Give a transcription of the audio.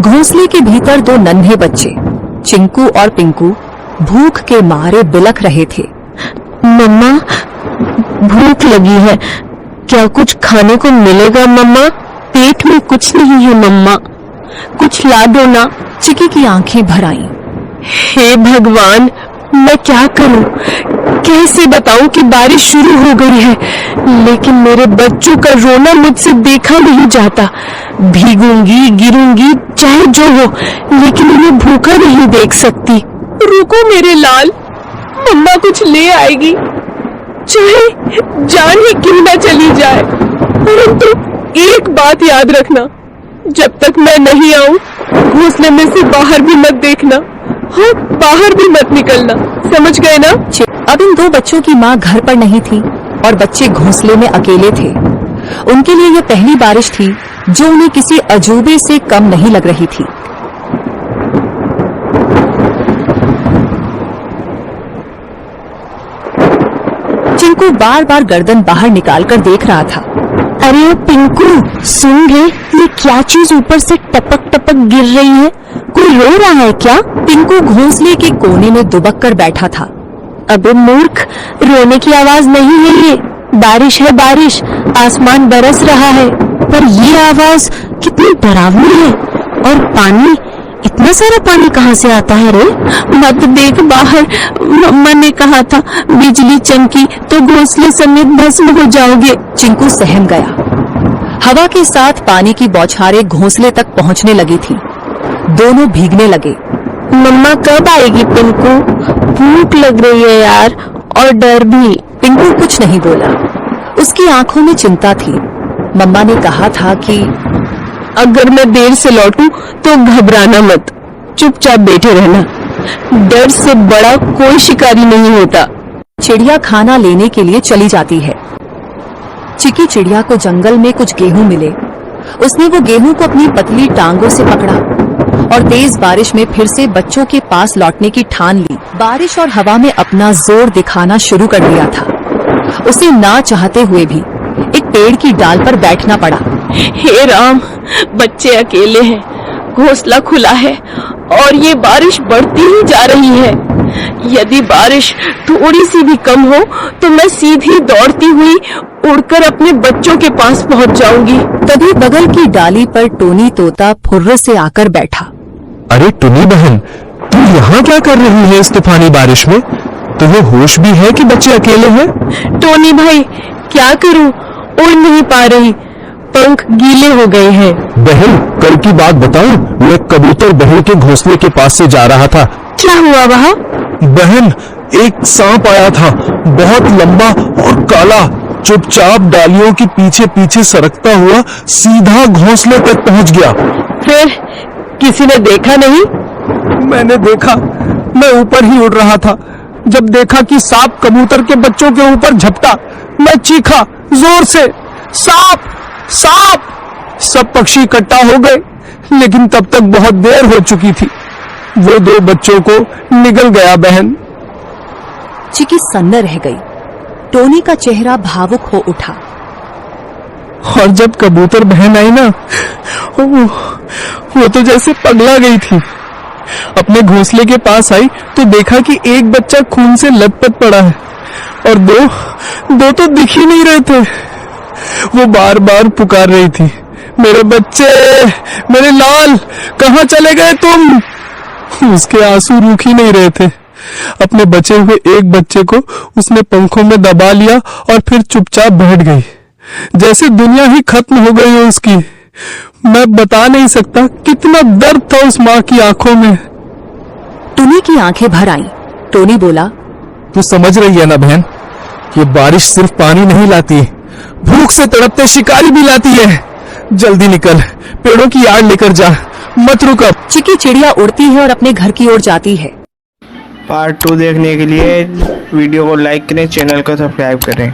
घोंसले के भीतर दो नन्हे बच्चे चिंकू और पिंकू भूख के मारे बिलख रहे थे। मम्मा, भूख लगी है, क्या कुछ खाने को मिलेगा मम्मा? पेट में कुछ नहीं है मम्मा, कुछ ला दो ना। चिकी की आंखें भर आईं। हे भगवान, मैं क्या करूं? कैसे बताऊं कि बारिश शुरू हो गई है, लेकिन मेरे बच्चों का रोना मुझसे देखा नहीं जाता। भीगूंगी, गिरूंगी, चाहे जो हो, लेकिन उन्हें भूखा नहीं देख सकती। रुको मेरे लाल, मम्मा कुछ ले आएगी, चाहे जान ही क्यों ना चली जाए। परंतु एक बात याद रखना, जब तक मैं नहीं आऊं, घोंसले में से बाहर भी मत देखना। हाँ, बाहर भी मत निकलना, समझ गए ना? अब इन दो बच्चों की माँ घर पर नहीं थी और बच्चे घोंसले में अकेले थे। उनके लिए यह पहली बारिश थी जो उन्हें किसी अजूबे से कम नहीं लग रही थी। चिंकू बार बार गर्दन बाहर निकालकर देख रहा था। अरे पिंकू, सुन रे, ये क्या चीज ऊपर से टपक टपक गिर रही है? कोई रो रहा है क्या? पिंकू घोंसले के कोने में दुबक कर बैठा था। अबे मूर्ख, रोने की आवाज नहीं है ये, बारिश है बारिश, आसमान बरस रहा है। पर ये आवाज कितनी डरावनी है, और पानी, इतना सारा पानी कहाँ से आता है रे? मत देख बाहर, मम्मा ने कहा था बिजली चमकी तो घोंसले समेत भस्म हो जाओगे। चिंकू सहम गया। हवा के साथ पानी की बौछारें घोंसले तक पहुंचने लगी थी। दोनों भीगने लगे। मम्मा कब आएगी पिंकू? भूख लग रही है यार, और डर भी। पिंकू कुछ नहीं बोला, उसकी आंखों में चिंता थी। मम्मा ने कहा था कि अगर मैं देर से लौटूं तो घबराना मत, चुपचाप बैठे रहना, डर से बड़ा कोई शिकारी नहीं होता। चिड़िया खाना लेने के लिए चली जाती है। चिकी चिड़िया को जंगल में कुछ गेहूं मिले। उसने वो गेहूं को अपनी पतली टांगों से पकड़ा और तेज बारिश में फिर से बच्चों के पास लौटने की ठान ली। बारिश और हवा में अपना जोर दिखाना शुरू कर दिया था। उसे ना चाहते हुए भी एक पेड़ की डाल पर बैठना पड़ा। हे राम, बच्चे अकेले हैं, घोंसला खुला है और ये बारिश बढ़ती ही जा रही है। यदि बारिश थोड़ी सी भी कम हो तो मैं सीधी दौड़ती हुई उड़कर अपने बच्चों के पास पहुंच जाऊंगी। तभी बगल की डाली पर टोनी तोता फुर्र से आकर बैठा। अरे टुनी बहन, तू यहाँ क्या कर रही है इस तूफानी बारिश में? तुम्हें होश भी है कि बच्चे अकेले हैं? टोनी भाई, क्या करूं, उड़ नहीं पा रही, पंख गीले हो गए हैं। बहन, कल की बात बताऊं, मैं कबूतर बहन के घोंसले के पास से जा रहा था। क्या हुआ वहाँ? बहन, एक सांप आया था, बहुत लंबा और काला, चुपचाप डालियों के पीछे पीछे सरकता हुआ सीधा घोंसले तक पहुंच गया। फिर किसी ने देखा नहीं? मैंने देखा, मैं ऊपर ही उड़ रहा था। जब देखा कि सांप कबूतर के बच्चों के ऊपर झपटा, मैं चीखा जोर से, सांप सांप। सब पक्षी इकट्ठा हो गए, लेकिन तब तक बहुत देर हो चुकी थी। वो दो बच्चों को निगल गया बहन। चिकी सन्न रह गई। टोनी का चेहरा भावुक हो उठा। और जब कबूतर बहन आई ना, वो तो जैसे पगला गई थी। अपने घोंसले के पास आई तो देखा कि एक बच्चा खून से लथपथ पड़ा है और दो तो दिख ही नहीं रहे थे। वो बार बार पुकार रही थी, मेरे बच्चे, मेरे लाल, कहाँ चले गए तुम? उसके आंसू रुक ही नहीं रहे थे। अपने बचे हुए एक बच्चे को उसने पंखों में दबा लिया और फिर चुपचाप बैठ गई, जैसे दुनिया ही खत्म हो गई हो उसकी। मैं बता नहीं सकता कितना दर्द था उस माँ की आंखों में। टोनी की आंखें भर आईं। टोनी बोला, तू समझ रही है ना बहन, ये बारिश सिर्फ पानी नहीं लाती, भूख से तड़पते शिकारी भी लाती है। जल्दी निकल, पेड़ों की आड़ लेकर जा, मत रुक अब। चिकी चिड़िया उड़ती है और अपने घर की ओर जाती है। पार्ट 2 देखने के लिए वीडियो को लाइक करें, चैनल को सब्सक्राइब करें।